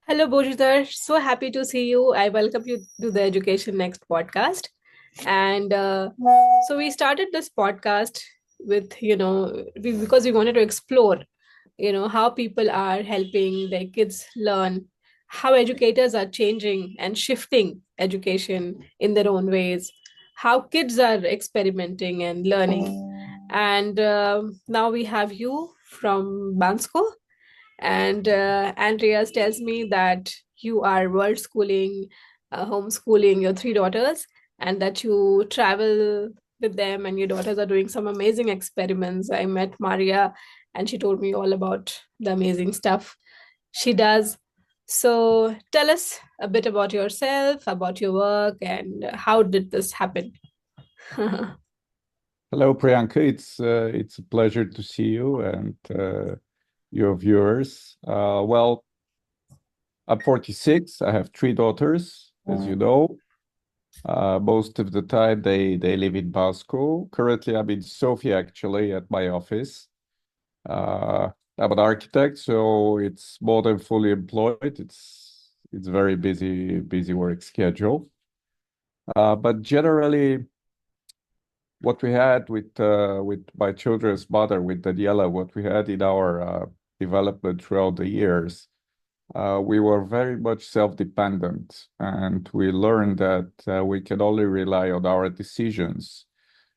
Hello, Bozhidar. So happy to see you. I welcome you to the Education Next podcast. And so we started this podcast with, because we wanted to explore, how people are helping their kids learn, how educators are changing and shifting education in their own ways, how kids are experimenting and learning. And now we have you from Bansko. And Andreas tells me that you are world schooling, homeschooling your three daughters, and that you travel with them, and your daughters are doing some amazing experiments. I met Maria, and she told me all about the amazing stuff she does. So tell us a bit about yourself, about your work, and how did this happen? Hello, Priyanka. It's a pleasure to see you and your viewers. I'm 46. I have three daughters, as you know. Most of the time they live in Moscow. Currently, I'm in Sofia, actually, at my office. Uh, I'm an architect, so it's more than fully employed. It's very busy work schedule. But generally, what we had with my children's mother, with Daniela, what we had in our development throughout the years, we were very much self-dependent, and we learned that we can only rely on our decisions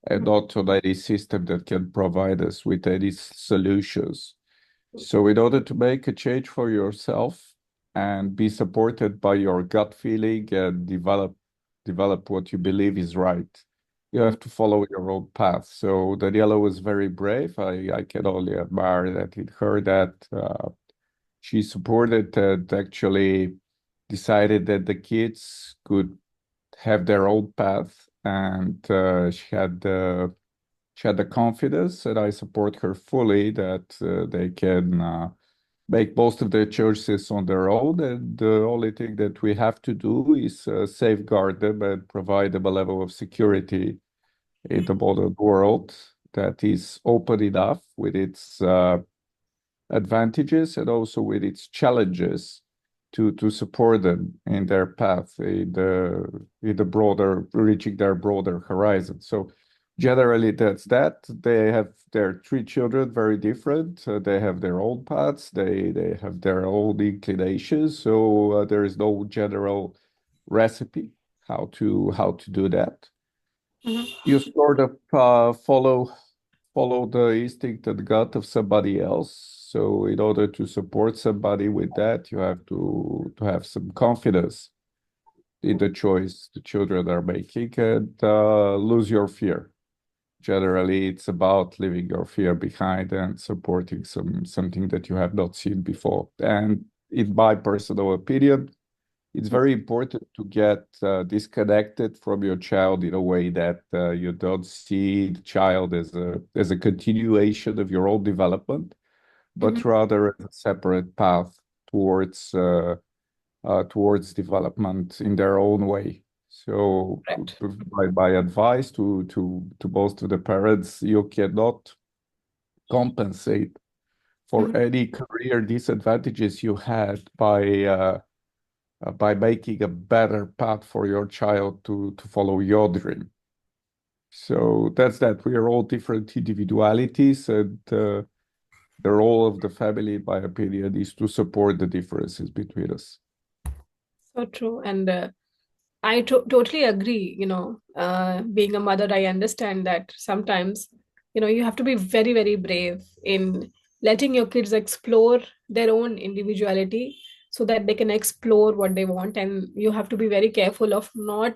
and not on any system that can provide us with any solutions. So, in order to make a change for yourself and be supported by your gut feeling and develop what you believe is right, you have to follow your own path. So Daniela was very brave. I can only admire that in her that she supported and actually decided that the kids could have their own path, and she had the confidence, and I support her fully that they can make most of their choices on their own. And the only thing that we have to do is safeguard them and provide them a level of security in the modern world that is open enough with its advantages and also with its challenges to support them in their path in the broader reaching their broader horizon. So generally that's that. They have their three children very different. They have their own paths. They have their own inclinations. So there is no general recipe how to do that. Mhm. You sort of follow the instinct and gut of somebody else. So in order to support somebody with that, you have to have some confidence in the choice the children are making and lose your fear. Generally, it's about leaving your fear behind and supporting something that you have not seen before. And in my personal opinion, it's very important to get disconnected from your child in a way that you don't see the child as a continuation of your own development, but Mhm. rather as a separate path towards towards development in their own way. So, Correct. by advice to most of the parents, you cannot compensate for Mhm. any career disadvantages you had by making a better path for your child to follow your dream. So that's that. We are all different individualities, and the role of the family, in my opinion, is to support the differences between us. So true. And I totally agree. Being a mother, I understand that sometimes, you have to be very, very brave in letting your kids explore their own individuality so that they can explore what they want. And you have to be very careful of not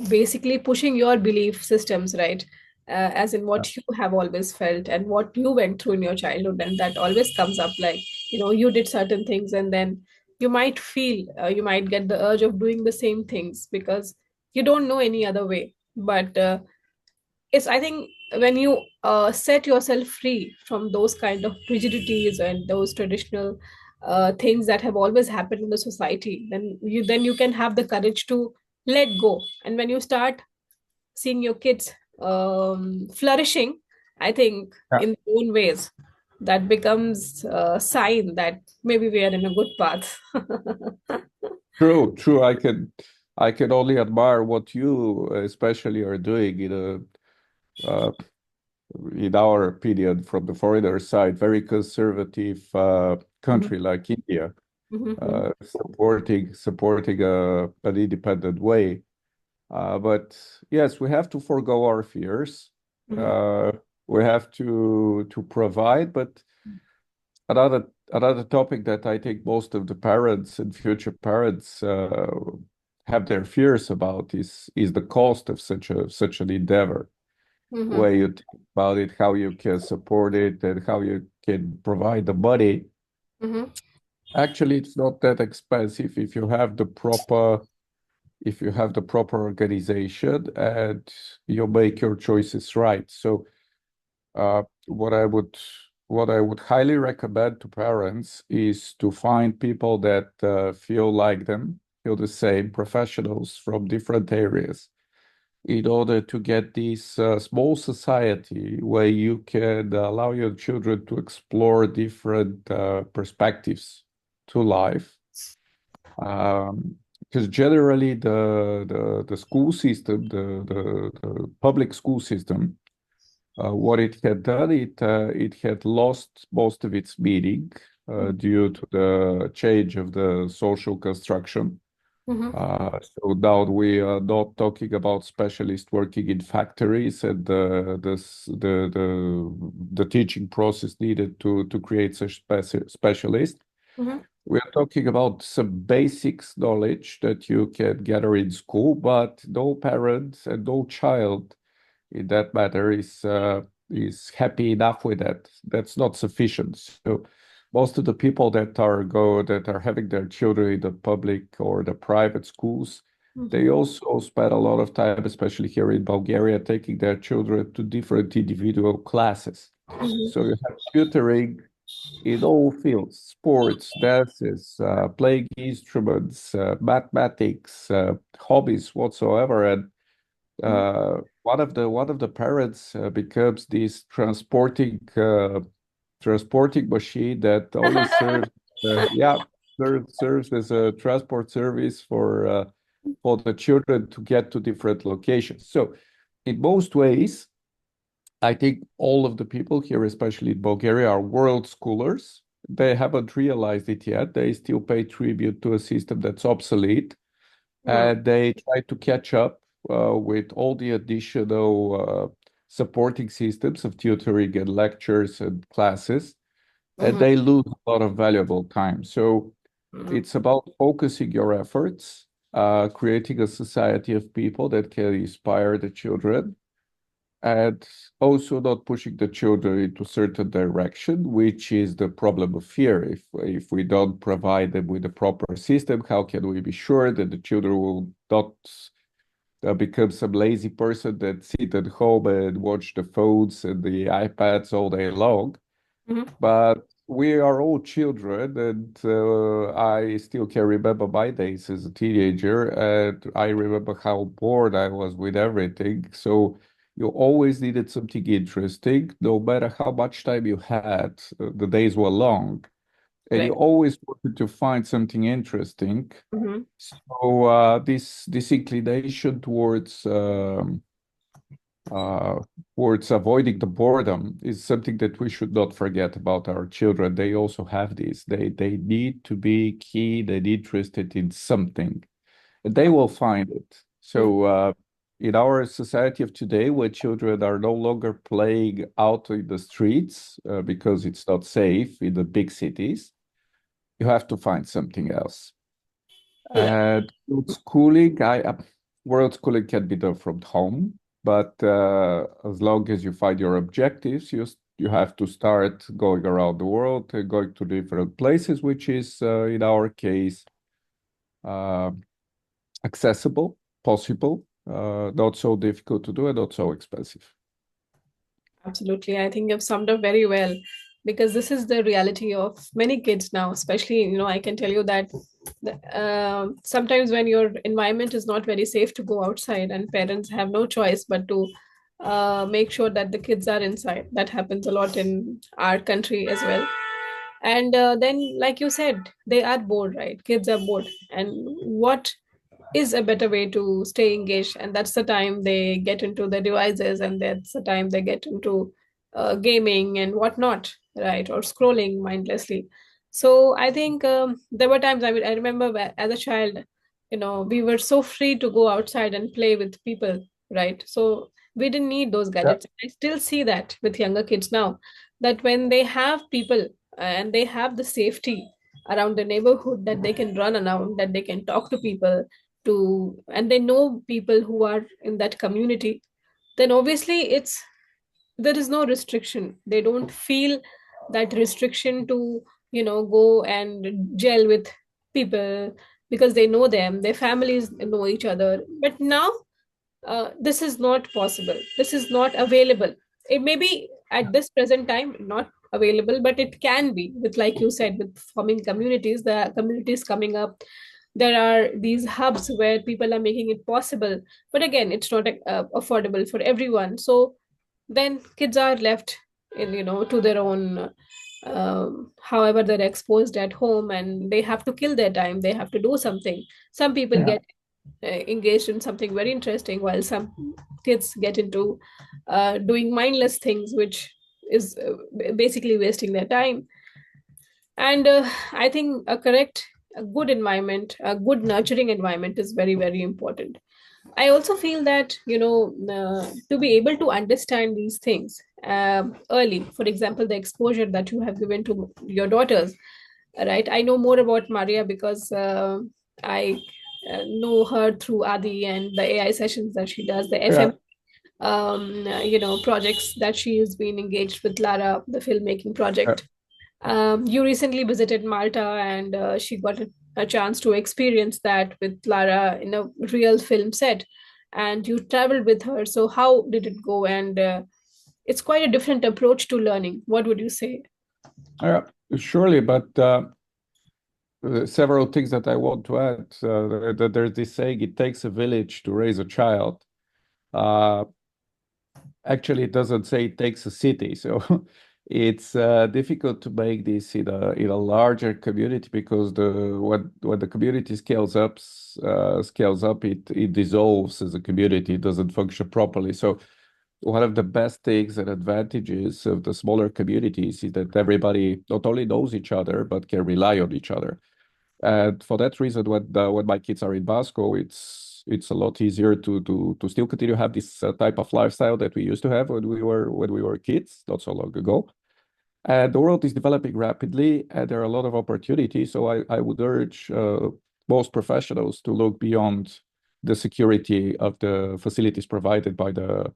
basically pushing your belief systems, right? As in what you have always felt and what you went through in your childhood. And that always comes up like, you did certain things and then you might feel, you might get the urge of doing the same things because you don't know any other way. But it's, I think, when you set yourself free from those kind of rigidities and those traditional things that have always happened in the society, then you can have the courage to let go. And when you start seeing your kids flourishing, I think, Yeah. in their own ways, that becomes a sign that maybe we are in a good path. True, true. I can only admire what you especially are doing in our opinion, from the foreigner side, very conservative country like India, Mhm, supporting an independent way. But yes, we have to forego our fears. mhm, Uh, we have to provide, but another topic that I think most of the parents and future parents have their fears about is the cost of such an endeavor. mhm, Where you think about it, how you can support it, and how you can provide the money. mhm, Actually, it's not that expensive if you have the proper organization and you make your choices right. So, uh, what I would what I would highly recommend to parents is to find people that feel like them, feel the same, professionals from different areas, in order to get this small society where you can allow your children to explore different perspectives to life. Because generally the school system, the public school system, what it had done, it had lost most of its meaning due to the change of the social construction. mhm, So now we are not talking about specialists working in factories and the teaching process needed to create such specialists. mhm, We are talking about some basics knowledge that you can gather in school, but no parent and no child in that matter is happy enough with that. That's not sufficient. So most of the people that are having their children in the public or the private schools, they mhm, also spend a lot of time, especially here in Bulgaria, taking their children to different individual classes. So mhm, you have tutoring in all fields, sports, dances, playing instruments, mathematics, hobbies whatsoever. And mhm. one of the parents becomes this transporting machine that only serves serves as a transport service for the children to get to different locations. So in most ways, I think all of the people here, especially in Bulgaria, are world schoolers. They haven't realized it yet. They still pay tribute to a system that's obsolete, Mm, and they try to catch up with all the additional supporting systems of tutoring and lectures and classes, and mhm, they lose a lot of valuable time. So mhm. it's about focusing your efforts, creating a society of people that can inspire the children, and also not pushing the children into certain direction, which is the problem of fear. If we don't provide them with a proper system, how can we be sure that the children will not become some lazy person that sit at home and watch the phones and the iPads all day long? Mhm. But we are all children, and I still can remember my days as a teenager, and I remember how bored I was with everything. So you always needed something interesting, no matter how much time you had. The days were long, and you Correct. always wanted to find something interesting. Mhm, So this inclination uh, towards avoiding the boredom is something that we should not forget about our children. They also have this. They need to be keen and interested in something, and they will find it. mhm, So in our society of today, where children are no longer playing out in the streets because it's not safe in the big cities, you have to find something else. correct. And with schooling, world schooling can be done from home, but as long as you find your objectives, you have to start going around the world, going to different places, which is in our case uh, accessible, possible, not so difficult to do, and not so expensive. Absolutely. I think you've summed up very well because this is the reality of many kids now, especially, I can tell you that sometimes when your environment is not very safe to go outside and parents have no choice but to make sure that the kids are inside. That happens a lot in our country as well. And then, like you said, they are bored, right? Kids are bored. And what is a better way to stay engaged? And that's the time they get into the devices, and that's the time they get into gaming and whatnot, right? Or scrolling mindlessly. So I think there were times, I remember as a child, we were so free to go outside and play with people, right? So we didn't need those Yeah. gadgets. I still see that with younger kids now, that when they have people and they have the safety around the neighborhood, that they can run around, that they can talk to people, and they know people who are in that community, then obviously there is no restriction. They don't feel that restriction to go and gel with people, because they know them, their families know each other. But now this is not possible, this is not available. It may be at this present time not available, but it can be with, like you said, with forming communities, the communities coming up. There are these hubs where people are making it possible, but again, it's not affordable for everyone. So then kids are left in to their own, however they're exposed at home, and they have to kill their time, they have to do something. Some people Yeah. get engaged in something very interesting, while some kids get into doing mindless things, which is basically wasting their time. And I think a good environment, a good nurturing environment is very, very important. I also feel that, to be able to understand these things early, for example, the exposure that you have given to your daughters, right? I know more about Maria because I know her through Adi and the AI sessions that she does, the FM, Yeah. projects that she has been engaged with, Lara, the filmmaking Yeah. project. You recently visited Malta, and she got a chance to experience that with Lara in a real film set, and you traveled with her. So, how did it go? And it's quite a different approach to learning. What would you say? Yeah, surely, but several things that I want to add. There's this saying, it takes a village to raise a child. Uh, Actually, it doesn't say it takes a city. So it's difficult to make this in a larger community, because when the community scales up, it dissolves as a community. It doesn't function properly. So one of the best things and advantages of the smaller communities is that everybody not only knows each other but can rely on each other. And for that reason, when my kids are in Basco, it's a lot easier to still continue to have this type of lifestyle that we used to have when we were kids, not so long ago. And the world is developing rapidly, and there are a lot of opportunities. So I would urge most professionals to look beyond the security of the facilities provided by the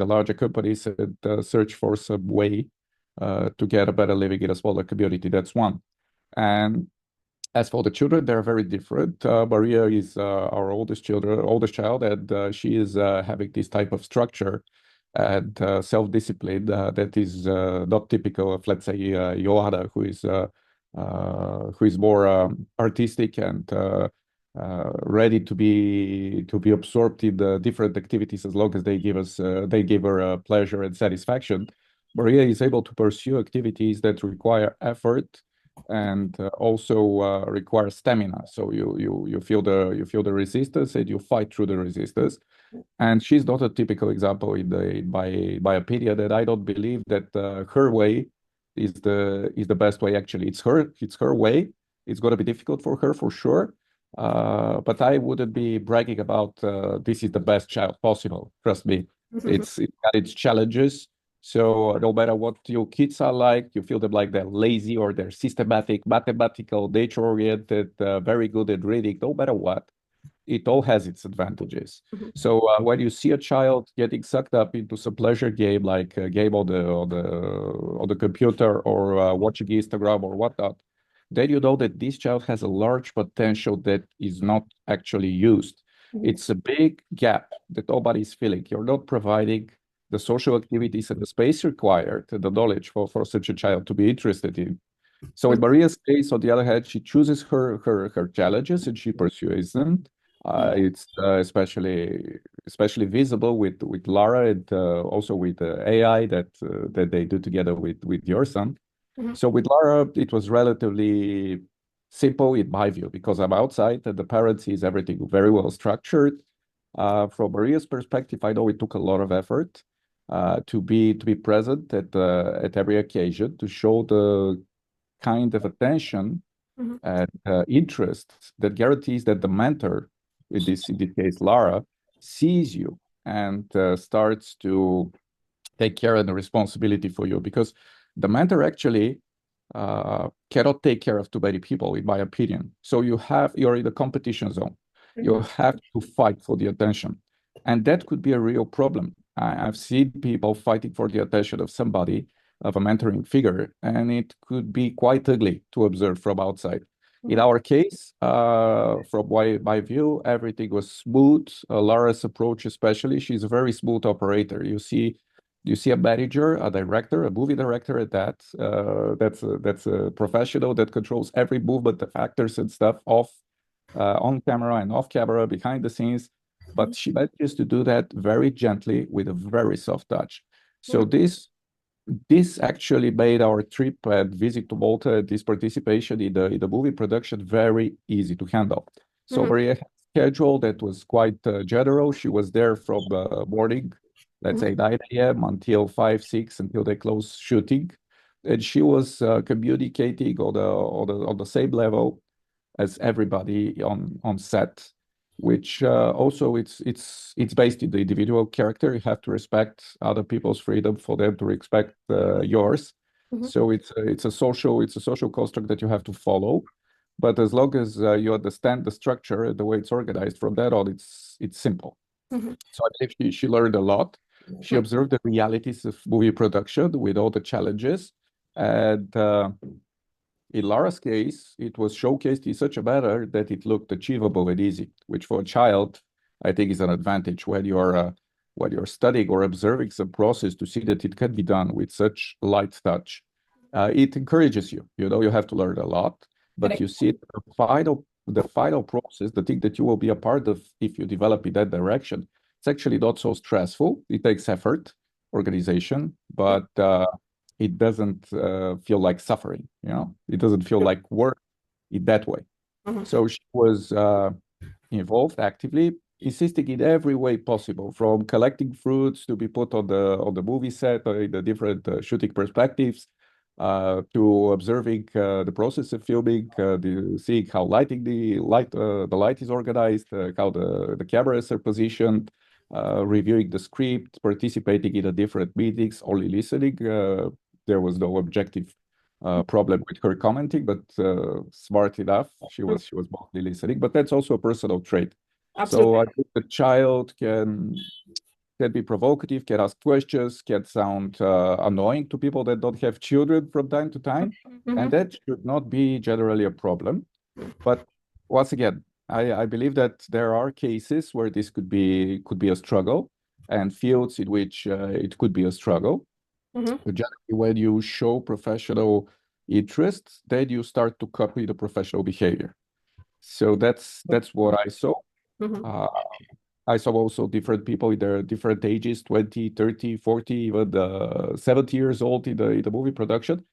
larger companies, and search for some way to get a better living in a smaller community. That's one. And as for the children, they're very different. Maria is our oldest child, and she is having this type of structure and self-discipline that is not typical of, let's say, Johanna, who is more artistic and ready to be absorbed in the different activities, as long as they give her pleasure and satisfaction. Maria is able to pursue activities that require effort and also requires stamina. So you feel the resistance, and you fight through the resistance. And she's not a typical example in my opinion. That I don't believe that her way is the best way. Actually, it's her way. It's going to be difficult for her for sure. But I wouldn't be bragging about this is the best child possible. Trust me, it's got its challenges. So no matter what your kids are like, you feel them like they're lazy or they're systematic, mathematical, nature-oriented, very good at reading. No matter what, it all has its advantages. So when you see a child getting sucked up into some pleasure game, like a game on the computer, or watching Instagram or whatnot, then you know that this child has a large potential that is not actually used. It's a big gap that nobody's filling. You're not providing the social activities and the space required, the knowledge for such a child to be interested in. So in Maria's case, on the other hand, she chooses her challenges and she pursues them. It's especially visible with Lara and also with AI that they do together with your son. Mhm. So with Lara, it was relatively simple in my view because I'm outside and the parent sees everything very well structured. From Maria's perspective, I know it took a lot of effort to be present at every occasion to show the kind of attention Mhm. and interest that guarantees that the mentor, in this case Lara, sees you and starts to take care of the responsibility for you because the mentor actually cannot take care of too many people, in my opinion. So you're in the competition zone. You Mhm. have to fight for the attention. And that could be a real problem. I've seen people fighting for the attention of somebody, of a mentoring figure, and it could be quite ugly to observe from outside. In Mhm. our case, from my view, everything was smooth. Lara's approach, especially, she's a very smooth operator. You see a manager, a director, a movie director at that. That's a professional that controls every movement of actors and stuff off, on camera and off camera, behind the scenes. But she manages to do that very gently with a very soft touch. So Mhm. this actually made our trip and visit to Malta, this participation in the movie production, very easy to handle. So Mhm. Maria had a schedule that was quite general. She was there from morning, let's Mhm. say 9 a.m. until 5, 6, until they close shooting. And she was communicating on the same level as everybody on set, which also it's based in the individual character. You have to respect other people's freedom for them to respect yours. Mhm. So it's a social construct that you have to follow. But as long as you understand the structure, the way it's organized, from that on, it's simple. Mhm. So I believe she learned a lot. She Mhm. observed the realities of movie production with all the challenges, and in Lara's case, it was showcased in such a manner that it looked achievable and easy, which for a child, I think is an advantage when you're studying or observing some process to see that it can be done with such light touch. It encourages you. You know, you have to learn a lot, but Correct. you see the final process, the thing that you will be a part of if you develop in that direction. It's actually not so stressful. It takes effort, organization, but it doesn't feel like suffering, it doesn't feel like work in that way. Mhm. So she was involved actively, insisting in every way possible, from collecting fruits to be put on the movie set in the different shooting perspectives, to observing the process of filming, seeing how the light is organized, how the cameras are positioned, reviewing the script, participating in the different meetings, only listening. There was no objective problem with her commenting, but smart enough, she Mhm. was she was mostly listening. But that's also a personal trait. So Absolutely. I think the child can be provocative, can ask questions, can sound annoying to people that don't have children from time to time, and Mhm. that should not be generally a problem. But once again, I believe that there are cases where this could be a struggle, and fields in which it could be a struggle. Mhm. But generally, when you show professional interest, then you start to copy the professional behavior. So that's what I saw. Mhm. Uh, I saw also different people in their different ages, 20, 30, 40, even 70 years old in the movie production.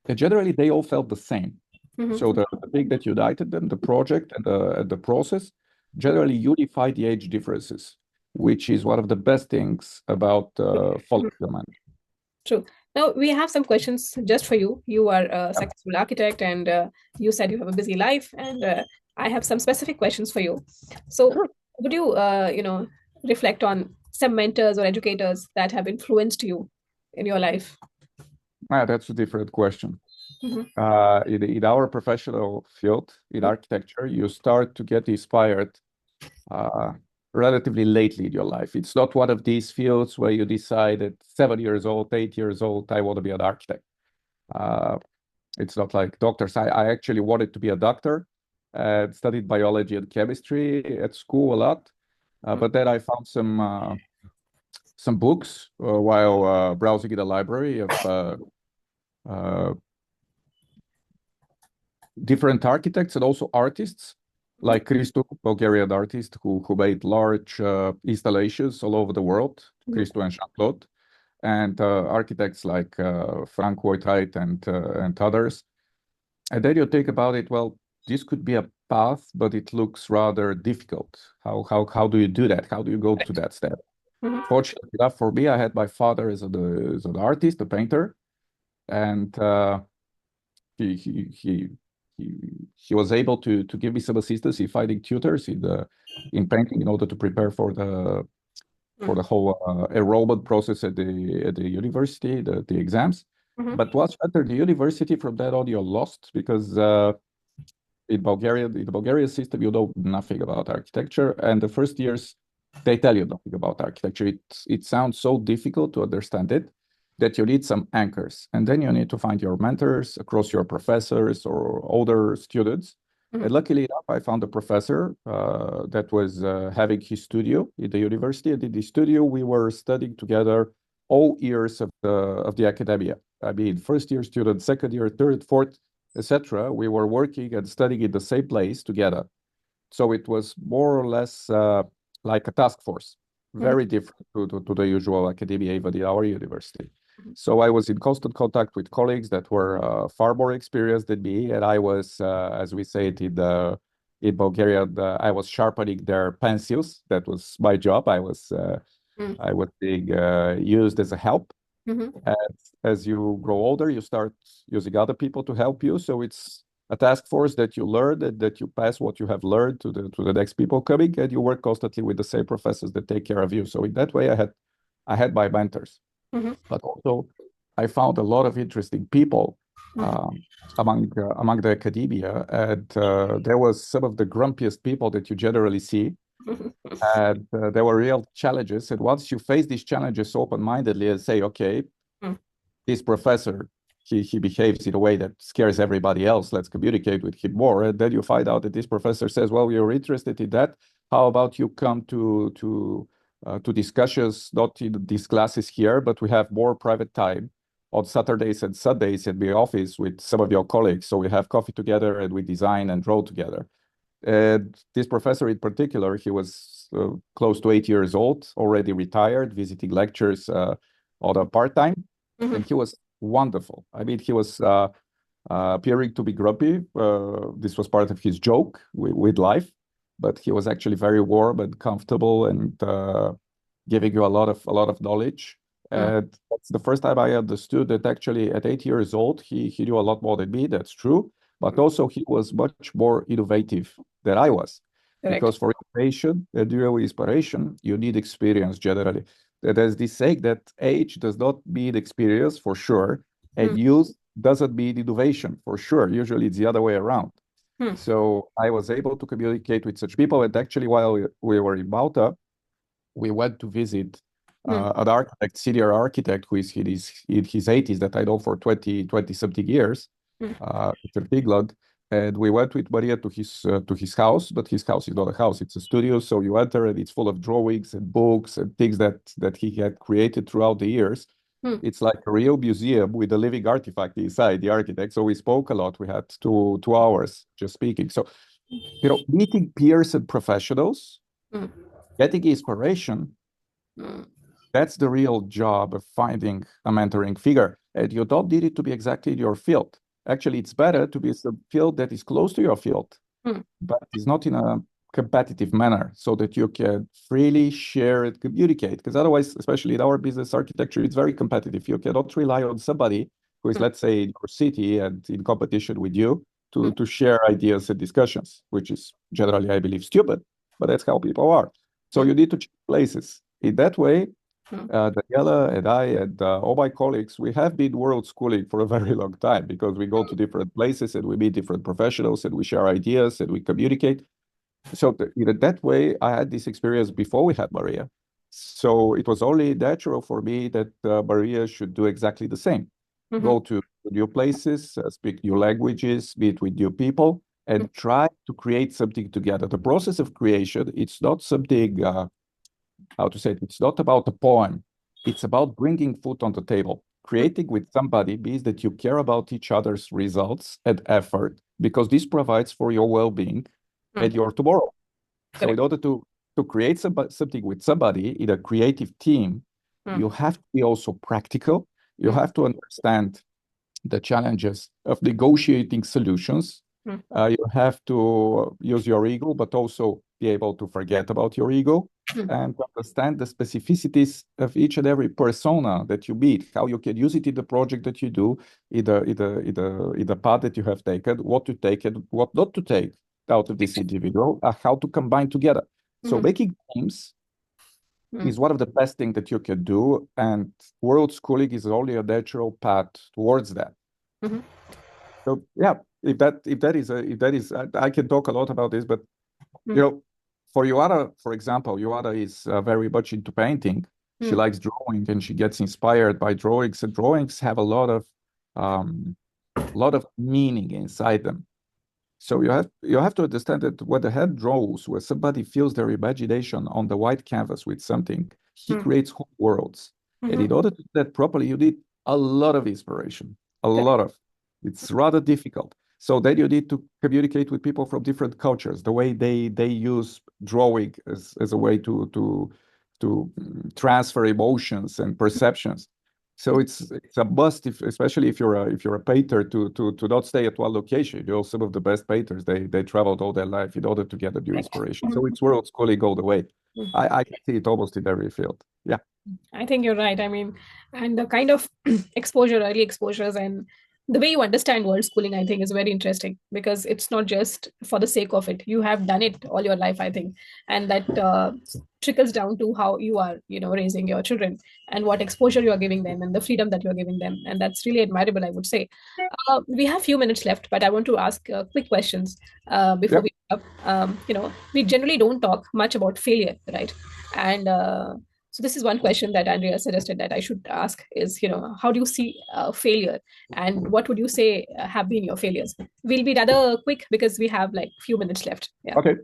And generally, they all felt the same. Mhm. So the thing that united them, the project and the process, generally unified the age differences, which is one of the best things about Mhm. following the man. True. Now we have some questions just for you. You are a successful architect, and you said you have a busy life, and I have some specific questions for you. So, Sure. would you, reflect on some mentors or educators that have influenced you in your life? That's a different question. Mhm. In our professional field, in architecture, you start to get inspired uh, relatively lately in your life. It's not one of these fields where you decide at 7 years old, 8 years old, I want to be an architect. Uh, it's not like doctors. I actually wanted to be a doctor and studied biology and chemistry at school a lot. But then I found some books while browsing in the library of uh, different architects and also artists like Christu, Bulgarian artist who made large installations all over the world, Christu and Jean-Claude, and architects like Frank Whitehide and others. And then you think about it, well, this could be a path, but it looks rather difficult. How do you do that? How do you go to that step? Mhm. Fortunately enough for me, I had my father as an artist, a painter, and he, he he he was able to give me some assistance in finding tutors in painting in order to prepare for the whole enrollment process at the university, the exams. Mhm. But once you enter the university, from that on, you're lost because in the Bulgarian system, you know nothing about architecture, and the first years they tell you nothing about architecture. It sounds so difficult to understand it that you need some anchors, and then you need to find your mentors across your professors or older students. And luckily enough, I found a professor that was having his studio in the university. And in the studio, we were studying together all years of the academia. I mean, first year student, second year, third, fourth, etc. We were working and studying in the same place together. So it was more or less like a task force, Mhm. very different to the usual academia, even in our university. So I was in constant contact with colleagues that were far more experienced than me, and I was, as we say it in Bulgaria, I was sharpening their pencils. That was my job. Mhm. I was being used as a help. Mhm. As you grow older, you start using other people to help you. So it's a task force that you learn and that you pass what you have learned to the next people coming, and you work constantly with the same professors that take care of you. So in that way, I had my mentors, Mhm. but also I found a lot of interesting people Mhm. um, among the academia, and there was some of the grumpiest people that you generally see. And there were real challenges. And once you face these challenges open-mindedly and say, okay, Mhm. this professor, he behaves in a way that scares everybody else. Let's communicate with him more. And then you find out that this professor says, well, you're interested in that. How about you come to discussions, not in these classes here, but we have more private time on Saturdays and Sundays in the office with some of your colleagues. So we have coffee together and we design and draw together. And this professor in particular, he was close to 8 years old, already retired, visiting lectures on a part-time, Mhm. and he was wonderful. I mean, he was appearing to be grumpy. This was part of his joke with life, but he was actually very warm and comfortable and giving you a lot of knowledge. Mhm. And that's the first time I understood that actually at 8 years old, he knew a lot more than me. That's true. But also he was much more innovative than I was. Correct. Because for innovation and real inspiration, you need experience generally. There's this saying that age does not mean experience for sure, and Mhm. youth doesn't mean innovation for sure. Usually it's the other way around. Mhm. So I was able to communicate with such people. And actually, while we were in Malta, we went to visit Mhm. an architect, senior architect, who is in his 80s, that I know for 20 something years, Mhm. Mr. Tigland. And we went with Maria to his house, but his house is not a house, it's a studio. So you enter and it's full of drawings and books and things that he had created throughout the years. Mhm. It's like a real museum with a living artifact inside, the architect. So we spoke a lot. We had 2 hours just speaking. So, meeting peers and professionals, Mhm. getting inspiration, Mhm. that's the real job of finding a mentoring figure. And you don't need it to be exactly in your field. Actually, it's better to be in a field that is close to your field, Mhm. but is not in a competitive manner so that you can freely share and communicate. Because otherwise, especially in our business architecture, it's very competitive. You cannot rely on somebody who is, let's say, in your city and in competition with you to share ideas and discussions, which is generally, I believe, stupid, but that's how people are. So Mhm. you need to change places. In that way, Mhm. Daniela and I and all my colleagues, we have been world schooling for a very long time because we go to different places and we meet different professionals and we share ideas and we communicate. So in that way, I had this experience before we had Maria. So it was only natural for me that Maria should do exactly the same. Mhm. Go to new places, speak new languages, meet with new people, and try to create something together. The process of creation, it's not something how to say it, it's not about a poem. It's about bringing food on the table. Creating with somebody means that you care about each other's results and effort because this provides for your well-being and your tomorrow. So in Correct. order to create something with somebody in a creative team, you have to be also practical. You have to understand the challenges of negotiating solutions. You have to use your ego, but also be able to forget about your ego and to understand the specificities of each and every persona that you meet, how you can use it in the project that you do, in the path that you have taken, what to take and what not to take out of this individual, how to combine together. So making teams is one of the best things that you can do, and world schooling is only a natural path towards that. So yeah, if that is, I can talk a lot about this, but for Yoara, for example, Yoara is very much into painting. She likes drawing, and she gets inspired by drawings, and drawings have a lot of meaning inside them. So you have to understand that when the head draws, where somebody feels their imagination on the white canvas with something, he creates whole worlds. And in order to do that properly, you need a lot of inspiration, a lot of. It's rather difficult. So then you need to communicate with people from different cultures, the way they use drawing as a way to transfer emotions and perceptions. So it's a must, especially if you're a painter, to not stay at one location. You know, some of the best painters they traveled all their life in order to get a new inspiration. So it's world schooling all the way. I can see it almost in every field. Yeah. I think you're right. I mean, and the kind of exposure, early exposures, and the way you understand world schooling, I think, is very interesting because it's not just for the sake of it. You have done it all your life, I think, and that trickles down to how you are, raising your children and what exposure you are giving them and the freedom that you are giving them, and that's really admirable, I would say. We have few minutes left, but I want to ask quick questions before Yep. we wrap up. We generally don't talk much about failure, right? And so this is one question that Andrea suggested that I should ask is, how do you see failure, and what would you say have been your failures? We'll be rather quick because we have like few minutes left. Yeah. Okay.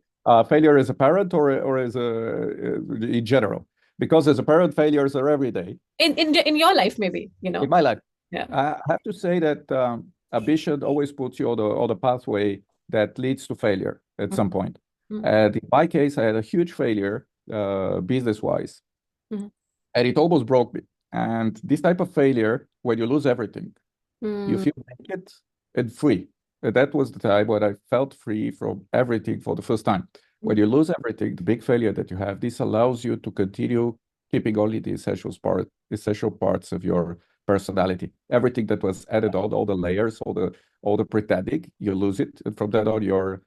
Failure as a parent or as in general? Because as a parent, failures are every day. In your life, maybe, In my life, Yeah. I have to say that ambition always puts you on the pathway that leads to failure at some point. And in my case, I had a huge failure business-wise, and it almost broke me. And this type of failure, when you lose everything, you feel naked and free. And that was the time when I felt free from everything for the first time. When you lose everything, the big failure that you have, this allows you to continue keeping only the essential parts of your personality. Everything that was added on, all the layers, all the pretending, you lose it. And from then on, you're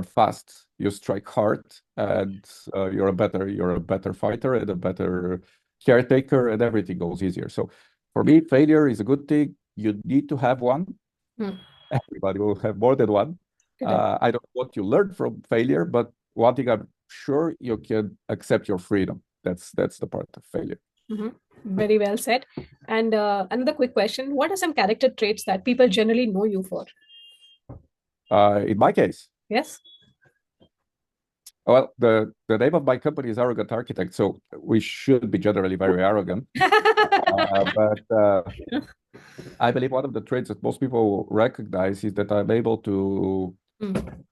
fast, you strike hard, and you're a better fighter and a better caretaker, and everything goes easier. So for me, failure is a good thing. You need to have one. Everybody will have more than one. I don't know what you learned from failure, but one thing I'm sure, you can accept your freedom. That's the part of failure. Very well said. And another quick question: what are some character traits that people generally know you for? In my case, Yes. well, the name of my company is Arrogant Architect, so we should be generally very arrogant. But I believe one of the traits that most people recognize is that I'm able to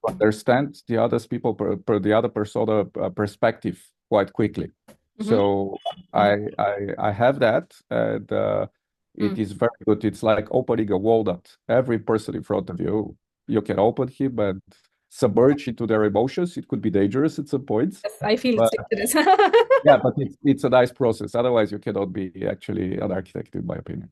understand the other persona perspective quite quickly. So I have that, and it is very good. It's like opening a walnut. Every person in front of you, you can open him and submerge into their emotions. It could be dangerous at some points. Yes, I feel But it's dangerous. yeah, but it's a nice process. Otherwise, you cannot be actually an architect, in my opinion.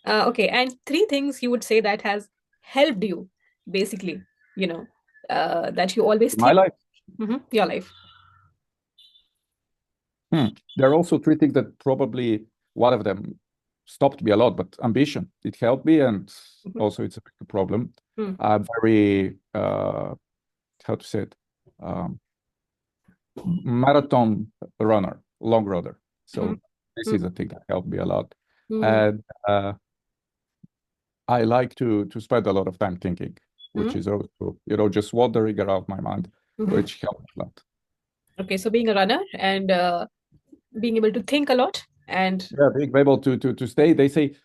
Okay, and three things you would say that has helped you, basically, that you always In my think. life, Your life. there are also three things that probably one of them stopped me a lot, but ambition, it helped me, and also it's a big problem. I'm very, how to say it, marathon runner, long runner. So this is a thing that helped me a lot. And I like to spend a lot of time thinking, which is also, just wandering around my mind, which helps a lot. Okay, so being a runner and being able to think a lot and Yeah, being able to stay, they say,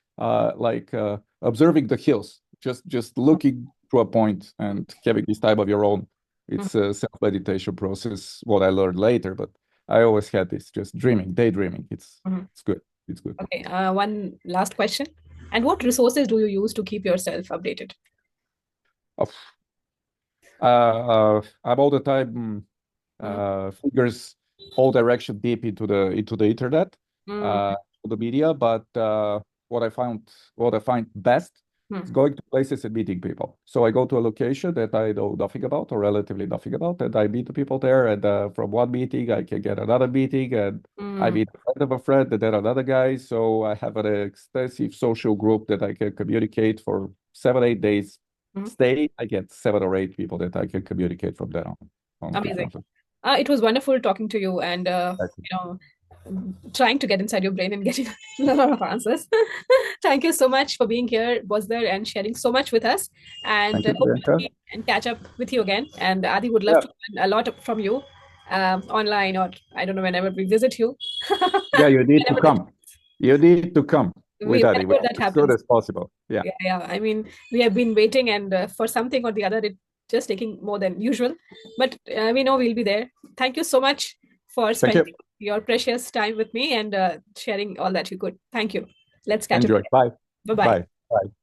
observing the hills, just looking to a point and having this time of your own. It's a self-meditation process, what I learned later, but I always had this just daydreaming. It's good. It's good. Okay, one last question. And what resources do you use to keep yourself updated? Of I'm all the time Mm, figures all direction deep into the internet, mm, uh, the media. But what I find best is mm, going to places and meeting people. So I go to a location that I know nothing about or relatively nothing about, and I meet the people there. And from one meeting, I can get another meeting, and I mm, meet a friend of a friend, and then another guy. So I have an extensive social group that I can communicate for 7, 8 days. mm. Stay, I get 7 or 8 people that I can communicate from then on Amazing. differently. It was wonderful talking to you and trying to get inside your brain and getting a lot of answers. Thank you so much for being here, Bozhidar, and sharing so much with us. And Thank you, hope to Priyanka. meet and catch up with you again. And Adi would love Yeah, to learn a lot from you online, or I don't know, whenever we visit you. yeah, you need to Whenever that come. You need to come with Adi whenever that as soon happens. as possible. Yeah. Yeah, yeah. I mean, we have been waiting, and for something or the other, it just taking more than usual. But we know we'll be there. Thank you so much for Thank spending you. your precious time with me and sharing all that you could. Thank you. Let's catch up Enjoy. again. Bye. Bye bye. Bye. Bye.